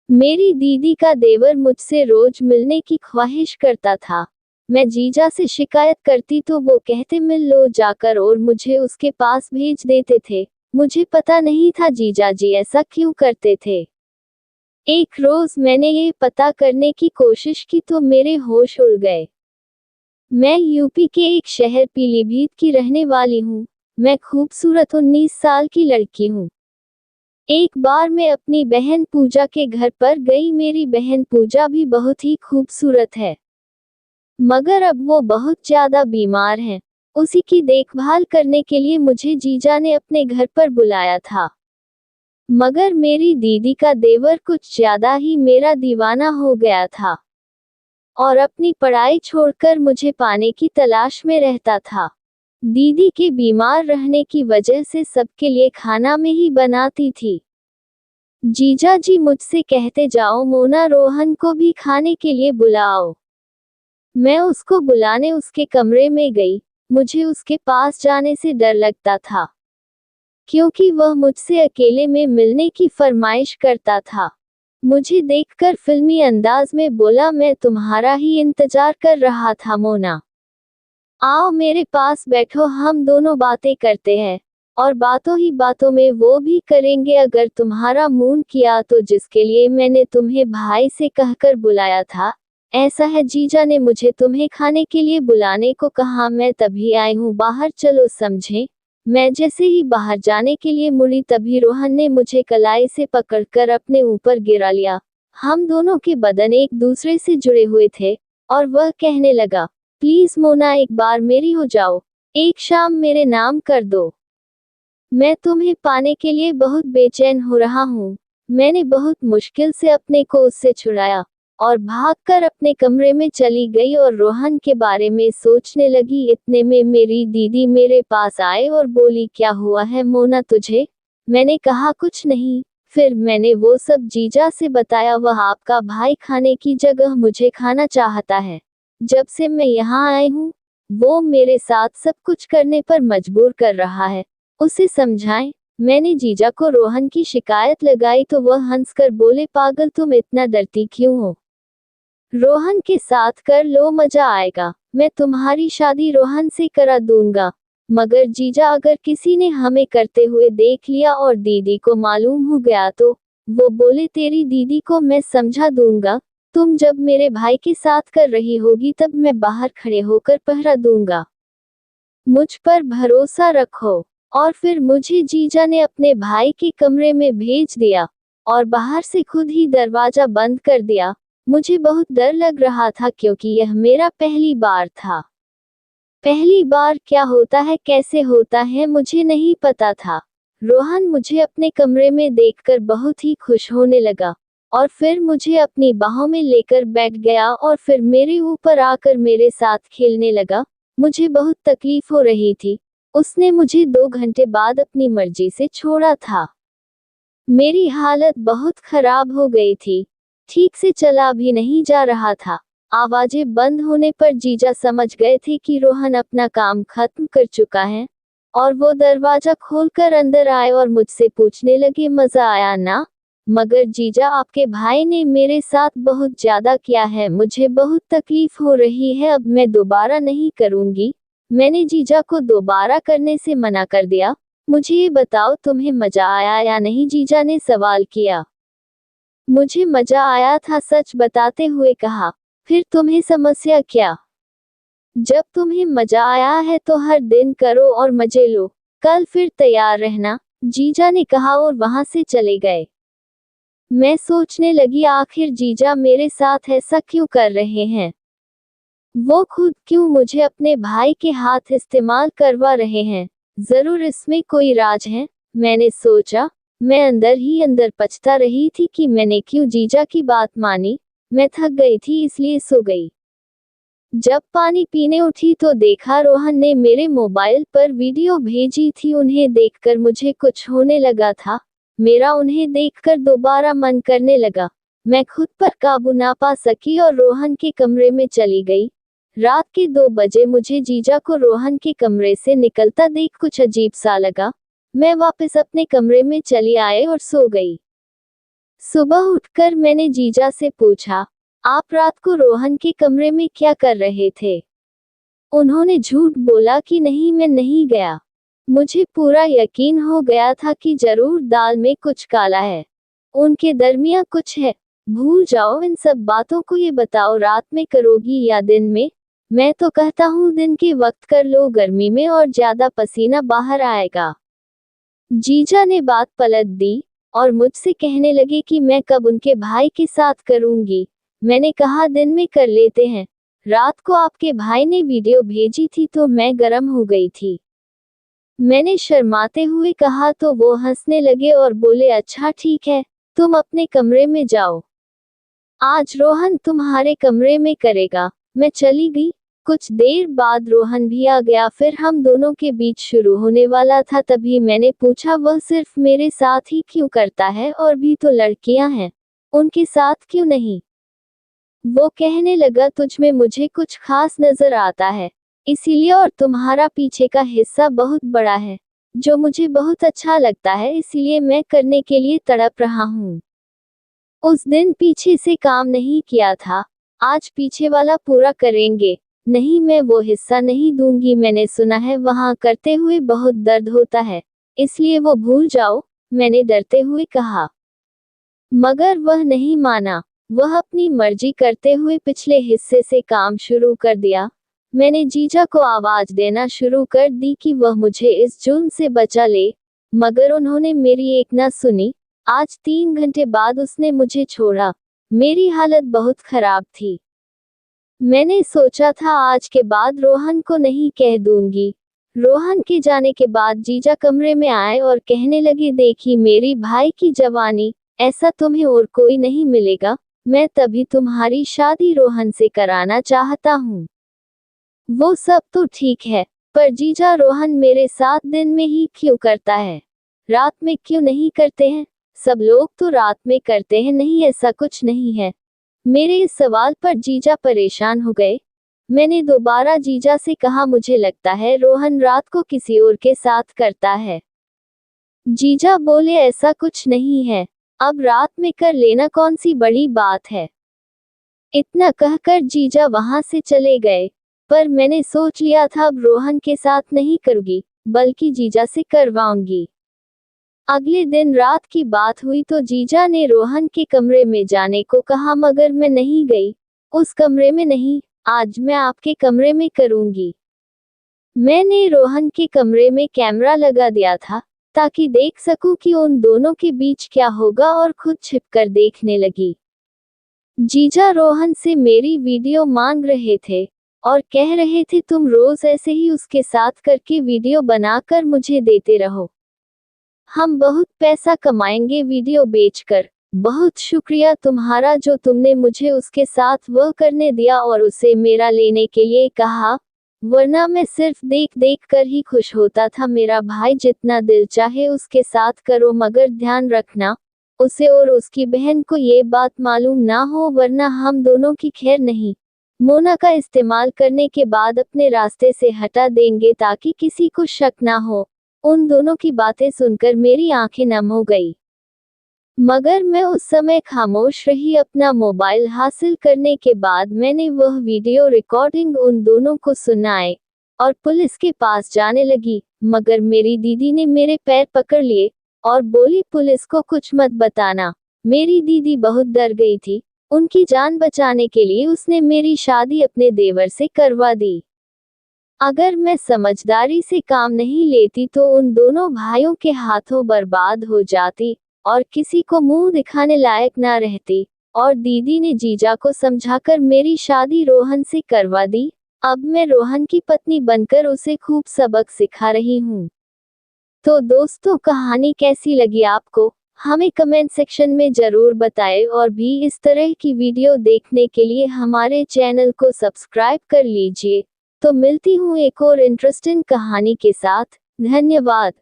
मेरी दीदी का देवर मुझसे रोज मिलने की ख्वाहिश करता था। मैं जीजा से शिकायत करती तो वो कहते मिल लो जाकर और मुझे उसके पास भेज देते थे। मुझे पता नहीं था जीजा जी ऐसा क्यों करते थे। एक रोज मैंने ये पता करने की कोशिश की तो मेरे होश उड़ गए। मैं यूपी के एक शहर पीलीभीत की रहने वाली हूँ। मैं खूबसूरत 19 साल की लड़की हूँ। एक बार मैं अपनी बहन पूजा के घर पर गई। मेरी बहन पूजा भी बहुत ही खूबसूरत है, मगर अब वो बहुत ज्यादा बीमार है। उसी की देखभाल करने के लिए मुझे जीजा ने अपने घर पर बुलाया था। मगर मेरी दीदी का देवर कुछ ज्यादा ही मेरा दीवाना हो गया था और अपनी पढ़ाई छोड़कर मुझे पाने की तलाश में रहता था। दीदी के बीमार रहने की वजह से सबके लिए खाना में ही बनाती थी। जीजा जी मुझसे कहते जाओ मोना रोहन को भी खाने के लिए बुलाओ। मैं उसको बुलाने उसके कमरे में गई। मुझे उसके पास जाने से डर लगता था, क्योंकि वह मुझसे अकेले में मिलने की फरमाइश करता था। मुझे देखकर फिल्मी अंदाज में बोला मैं तुम्हारा ही इंतजार कर रहा था मोना। आओ मेरे पास बैठो, हम दोनों बातें करते हैं और बातों ही बातों में वो भी करेंगे अगर तुम्हारा मूड किया तो, जिसके लिए मैंने तुम्हें भाई से कहकर बुलाया था। ऐसा है जीजा ने मुझे तुम्हें खाने के लिए बुलाने को कहा, मैं तभी आई हूँ, बाहर चलो समझे। मैं जैसे ही बाहर जाने के लिए मुड़ी तभी रोहन ने मुझे कलाई से पकड़कर अपने ऊपर गिरा लिया। हम दोनों के बदन एक दूसरे से जुड़े हुए थे और वह कहने लगा प्लीज मोना एक बार मेरी हो जाओ, एक शाम मेरे नाम कर दो। मैं तुम्हें पाने के लिए बहुत बेचैन हो रहा हूँ। मैंने बहुत मुश्किल से अपने को उससे छुड़ाया और भागकर अपने कमरे में चली गई और रोहन के बारे में सोचने लगी। इतने में मेरी दीदी मेरे पास आए और बोली क्या हुआ है मोना तुझे। मैंने कहा कुछ नहीं। फिर मैंने वो सब जीजा से बताया। वह आपका भाई खाने की जगह मुझे खाना चाहता है। जब से मैं यहाँ आई हूँ वो मेरे साथ सब कुछ करने पर मजबूर कर रहा है। उसे समझाएं। मैंने जीजा को रोहन की शिकायत लगाई तो वह हंसकर बोले पागल तुम इतना डरती क्यों हो, रोहन के साथ कर लो मजा आएगा। मैं तुम्हारी शादी रोहन से करा दूंगा। मगर जीजा अगर किसी ने हमें करते हुए देख लिया और दीदी को मालूम हो गया तो, वो बोले तेरी दीदी को मैं समझा दूंगा। तुम जब मेरे भाई के साथ कर रही होगी तब मैं बाहर खड़े होकर पहरा दूंगा। मुझ पर भरोसा रखो। और फिर मुझे जीजा ने अपने भाई के कमरे में भेज दिया और बाहर से खुद ही दरवाजा बंद कर दिया। मुझे बहुत डर लग रहा था क्योंकि यह मेरा पहली बार था। पहली बार क्या होता है कैसे होता है मुझे नहीं पता था। रोहन मुझे अपने कमरे में देखकर बहुत ही खुश होने लगा और फिर मुझे अपनी बाहों में लेकर बैठ गया और फिर मेरे ऊपर आकर मेरे साथ खेलने लगा। मुझे बहुत तकलीफ हो रही थी। उसने मुझे 2 घंटे बाद अपनी मर्जी से छोड़ा था। मेरी हालत बहुत खराब हो गई थी। ठीक से चला भी नहीं जा रहा था। आवाजें बंद होने पर जीजा समझ गए थे कि रोहन अपना काम खत्म कर चुका है और वो दरवाजा खोलकर अंदर आए और मुझसे पूछने लगे मजा आया ना। मगर जीजा आपके भाई ने मेरे साथ बहुत ज्यादा किया है, मुझे बहुत तकलीफ हो रही है, अब मैं दोबारा नहीं करूंगी। मैंने जीजा को दोबारा करने से मना कर दिया। मुझे ये बताओ तुम्हें मजा आया या नहीं, जीजा ने सवाल किया। मुझे मजा आया था, सच बताते हुए कहा। फिर तुम्हें समस्या क्या? जब तुम्हें मजा आया है तो हर दिन करो और मजे लो। कल फिर तैयार रहना, जीजा ने कहा और वहां से चले गए। मैं सोचने लगी आखिर जीजा मेरे साथ ऐसा क्यों कर रहे हैं। वो खुद क्यों मुझे अपने भाई के हाथ इस्तेमाल करवा रहे हैं। जरूर इसमें कोई राज है, मैंने सोचा। मैं अंदर ही अंदर पछता रही थी कि मैंने क्यों जीजा की बात मानी। मैं थक गई थी इसलिए सो गई। जब पानी पीने उठी तो देखा रोहन ने मेरे मोबाइल पर वीडियो भेजी थी। उन्हें देखकर मुझे कुछ होने लगा था। मेरा उन्हें देखकर दोबारा मन करने लगा। मैं खुद पर काबू ना पा सकी और रोहन के कमरे में चली गई। रात के 2 बजे मुझे जीजा को रोहन के कमरे से निकलता देख कुछ अजीब सा लगा। मैं वापस अपने कमरे में चली आई और सो गई। सुबह उठकर मैंने जीजा से पूछा, आप रात को रोहन के कमरे में क्या कर रहे थे? उन्होंने झूठ बोला कि नहीं, मैं नहीं गया। मुझे पूरा यकीन हो गया था कि जरूर दाल में कुछ काला है, उनके दरमियान कुछ है। भूल जाओ इन सब बातों को, ये बताओ रात में करोगी या दिन में? मैं तो कहता हूँ दिन के वक्त कर लो, गर्मी में और ज्यादा पसीना बाहर आएगा। जीजा ने बात पलट दी और मुझसे कहने लगे कि मैं कब उनके भाई के साथ करूंगी। मैंने कहा दिन में कर लेते हैं, रात को आपके भाई ने वीडियो भेजी थी तो मैं गर्म हो गई थी। मैंने शर्माते हुए कहा तो वो हंसने लगे और बोले, अच्छा ठीक है, तुम अपने कमरे में जाओ, आज रोहन तुम्हारे कमरे में करेगा। मैं चली गई। कुछ देर बाद रोहन भी आ गया, फिर हम दोनों के बीच शुरू होने वाला था। तभी मैंने पूछा, वह सिर्फ मेरे साथ ही क्यों करता है, और भी तो लड़कियां हैं, उनके साथ क्यों नहीं? वो कहने लगा, तुझ में मुझे कुछ खास नजर आता है, इसीलिए, और तुम्हारा पीछे का हिस्सा बहुत बड़ा है जो मुझे बहुत अच्छा लगता है, इसीलिए मैं करने के लिए तड़प रहा हूँ। उस दिन पीछे से काम नहीं किया था, आज पीछे वाला पूरा करेंगे। नहीं, मैं वो हिस्सा नहीं दूंगी, मैंने सुना है वहां करते हुए बहुत दर्द होता है, इसलिए वो भूल जाओ, मैंने डरते हुए कहा। मगर वह नहीं माना, वह अपनी मर्जी करते हुए पिछले हिस्से से काम शुरू कर दिया। मैंने जीजा को आवाज देना शुरू कर दी कि वह मुझे इस जुल्म से बचा ले, मगर उन्होंने मेरी एक न सुनी। आज 3 घंटे बाद उसने मुझे छोड़ा। मेरी हालत बहुत खराब थी। मैंने सोचा था आज के बाद रोहन को नहीं कह दूंगी। रोहन के जाने के बाद जीजा कमरे में आए और कहने लगे, देखी मेरी भाई की जवानी, ऐसा तुम्हें और कोई नहीं मिलेगा, मैं तभी तुम्हारी शादी रोहन से कराना चाहता हूँ। वो सब तो ठीक है, पर जीजा रोहन मेरे साथ दिन में ही क्यों करता है, रात में क्यों नहीं करते हैं? सब लोग तो रात में करते हैं। नहीं, ऐसा कुछ नहीं है। मेरे इस सवाल पर जीजा परेशान हो गए। मैंने दोबारा जीजा से कहा, मुझे लगता है रोहन रात को किसी और के साथ करता है। जीजा बोले, ऐसा कुछ नहीं है, अब रात में कर लेना, कौन सी बड़ी बात है। इतना कहकर जीजा वहां से चले गए। पर मैंने सोच लिया था अब रोहन के साथ नहीं करूंगी, बल्कि जीजा से करवाऊंगी। अगले दिन रात की बात हुई तो जीजा ने रोहन के कमरे में जाने को कहा, मगर मैं नहीं गई। उस कमरे में नहीं, आज मैं आपके कमरे में करूंगी। मैंने रोहन के कमरे में कैमरा लगा दिया था ताकि देख सकूं कि उन दोनों के बीच क्या होगा, और खुद छिपकर देखने लगी। जीजा रोहन से मेरी वीडियो मांग रहे थे और कह रहे थे, तुम रोज ऐसे ही उसके साथ करके वीडियो बनाकर मुझे देते रहो, हम बहुत पैसा कमाएंगे वीडियो बेचकर। बहुत शुक्रिया तुम्हारा जो तुमने मुझे उसके साथ वह करने दिया और उसे मेरा लेने के लिए कहा, वरना मैं सिर्फ देख देख कर ही खुश होता था। मेरा भाई जितना दिल चाहे उसके साथ करो, मगर ध्यान रखना उसे और उसकी बहन को ये बात मालूम ना हो, वरना हम दोनों की खैर नहीं। मोना का इस्तेमाल करने के बाद अपने रास्ते से हटा देंगे ताकि किसी को शक ना हो। उन दोनों की बातें सुनकर मेरी आंखें नम हो गई, मगर मैं उस समय खामोश रही। अपना मोबाइल हासिल करने के बाद मैंने वह वीडियो रिकॉर्डिंग उन दोनों को सुनाए और पुलिस के पास जाने लगी, मगर मेरी दीदी ने मेरे पैर पकड़ लिए और बोली, पुलिस को कुछ मत बताना। मेरी दीदी बहुत डर गई थी, उनकी जान बचाने के लिए उसने मेरी शादी अपने देवर से करवा दी। अगर मैं समझदारी से काम नहीं लेती तो उन दोनों भाइयों के हाथों बर्बाद हो जाती और किसी को मुंह दिखाने लायक ना रहती। और दीदी ने जीजा को समझाकर मेरी शादी रोहन से करवा दी। अब मैं रोहन की पत्नी बनकर उसे खूब सबक सिखा रही हूँ। तो दोस्तों, कहानी कैसी लगी आपको, हमें कमेंट सेक्शन में जरूर बताएं, और भी इस तरह की वीडियो देखने के लिए हमारे चैनल को सब्सक्राइब कर लीजिए। तो मिलती हूँ एक और इंटरेस्टिंग कहानी के साथ। धन्यवाद।